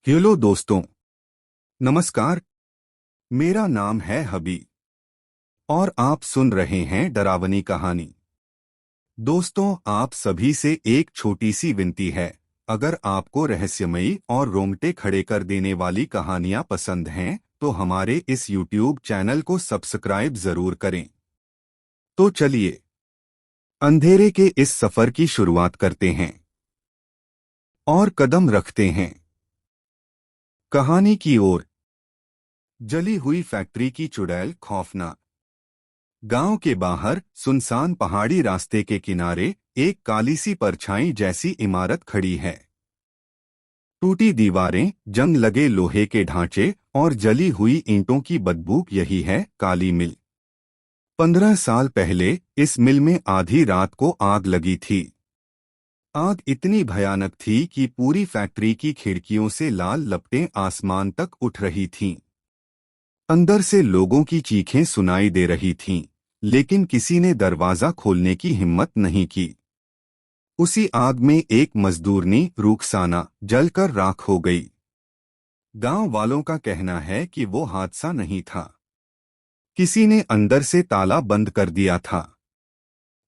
Hello दोस्तों। नमस्कार। मेरा नाम है हबी और आप सुन रहे हैं डरावनी कहानी। दोस्तों, आप सभी से एक छोटी सी विनती है। अगर आपको रहस्यमयी और रोंगटे खड़े कर देने वाली कहानियां पसंद हैं तो हमारे इस YouTube चैनल को सब्सक्राइब जरूर करें। तो चलिए अंधेरे के इस सफर की शुरुआत करते हैं और कदम रखते हैं कहानी की ओर। जली हुई फैक्ट्री की चुड़ैल खौफनाक। गांव के बाहर सुनसान पहाड़ी रास्ते के किनारे एक काली सी परछाई जैसी इमारत खड़ी है। टूटी दीवारें, जंग लगे लोहे के ढांचे और जली हुई ईंटों की बदबू, यही है काली मिल। 15 साल पहले इस मिल में आधी रात को आग लगी थी। आग इतनी भयानक थी कि पूरी फैक्ट्री की खिड़कियों से लाल लपटें आसमान तक उठ रही थीं। अंदर से लोगों की चीखें सुनाई दे रही थीं, लेकिन किसी ने दरवाजा खोलने की हिम्मत नहीं की। उसी आग में एक मजदूरनी रुखसाना जलकर राख हो गई। गांव वालों का कहना है कि वो हादसा नहीं था, किसी ने अंदर से ताला बंद कर दिया था।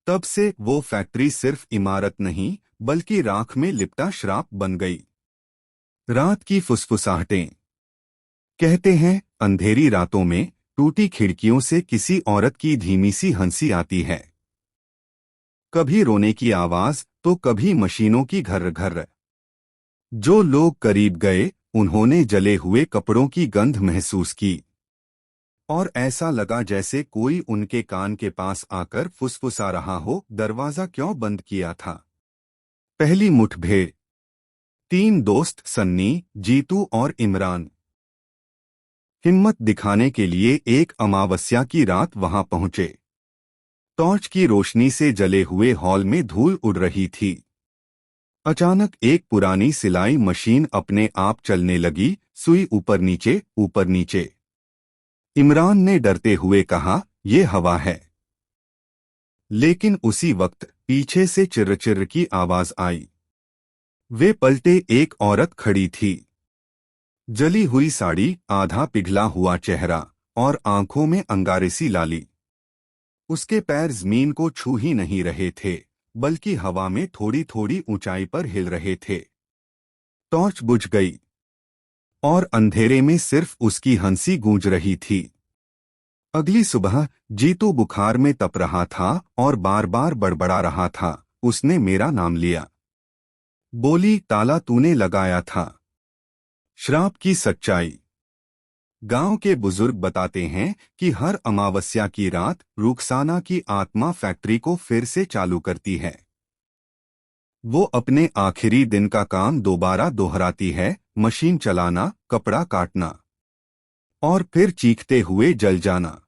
तब से वो फैक्ट्री सिर्फ इमारत नहीं बल्कि राख में लिपटा श्राप बन गई। रात की फुसफुसाहटें। कहते हैं अंधेरी रातों में टूटी खिड़कियों से किसी औरत की धीमी सी हंसी आती है। कभी रोने की आवाज तो कभी मशीनों की घर घर। जो लोग करीब गए उन्होंने जले हुए कपड़ों की गंध महसूस की और ऐसा लगा जैसे कोई उनके कान के पास आकर फुसफुसा रहा हो, दरवाजा क्यों बंद किया था। पहली मुठभेड़। 3 दोस्त सन्नी, जीतू और इमरान हिम्मत दिखाने के लिए एक अमावस्या की रात वहां पहुंचे। टॉर्च की रोशनी से जले हुए हॉल में धूल उड़ रही थी। अचानक एक पुरानी सिलाई मशीन अपने आप चलने लगी, सुई ऊपर नीचे ऊपर नीचे। इमरान ने डरते हुए कहा, ये हवा है। लेकिन उसी वक्त पीछे से चिर्र की आवाज आई। वे पलटे, एक औरत खड़ी थी। जली हुई साड़ी, आधा पिघला हुआ चेहरा और आंखों में अंगारे सी लाली। उसके पैर जमीन को छू ही नहीं रहे थे बल्कि हवा में थोड़ी थोड़ी ऊंचाई पर हिल रहे थे। टॉर्च बुझ गई और अंधेरे में सिर्फ उसकी हंसी गूंज रही थी। अगली सुबह जीतू बुखार में तप रहा था और बार बार बड़बड़ा रहा था। उसने मेरा नाम लिया। बोली, ताला तूने लगाया था। श्राप की सच्चाई। गांव के बुजुर्ग बताते हैं कि हर अमावस्या की रात रुखसाना की आत्मा फैक्ट्री को फिर से चालू करती है। वो अपने आखिरी दिन का काम दोबारा दोहराती है, मशीन चलाना, कपड़ा काटना और फिर चीखते हुए जल जाना।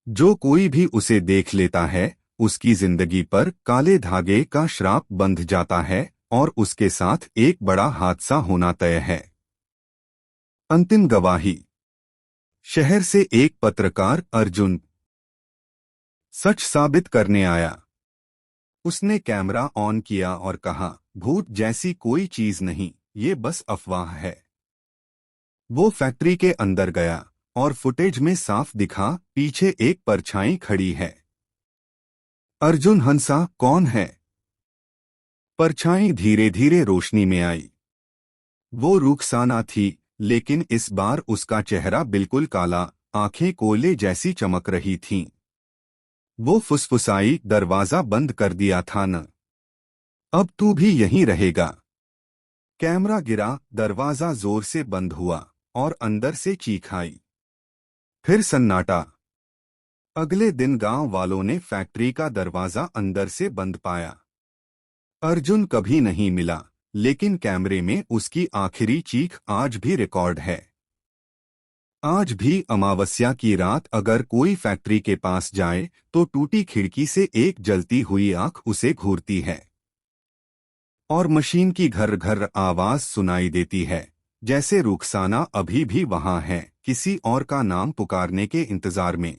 जो कोई भी उसे देख लेता है उसकी जिंदगी पर काले धागे का श्राप बंध जाता है और उसके साथ एक बड़ा हादसा होना तय है। अंतिम गवाही। शहर से एक पत्रकार अर्जुन सच साबित करने आया। उसने कैमरा ऑन किया और कहा, भूत जैसी कोई चीज नहीं, ये बस अफवाह है। वो फैक्ट्री के अंदर गया और फुटेज में साफ दिखा, पीछे एक परछाई खड़ी है। अर्जुन हंसा, कौन है? परछाई धीरे धीरे रोशनी में आई। वो रुखसाना थी, लेकिन इस बार उसका चेहरा बिल्कुल काला, आंखें कोयले जैसी चमक रही थीं। वो फुसफुसाई, दरवाजा बंद कर दिया था न? अब तू भी यहीं रहेगा। कैमरा गिरा, दरवाजा जोर से बंद हुआ और अंदर से चीख आई। फिर सन्नाटा। अगले दिन गांव वालों ने फैक्ट्री का दरवाजा अंदर से बंद पाया। अर्जुन कभी नहीं मिला, लेकिन कैमरे में उसकी आखिरी चीख आज भी रिकॉर्ड है। आज भी अमावस्या की रात अगर कोई फैक्ट्री के पास जाए तो टूटी खिड़की से एक जलती हुई आंख उसे घूरती है और मशीन की घर घर आवाज सुनाई देती है, जैसे रुखसाना अभी भी वहां है, किसी और का नाम पुकारने के इंतजार में।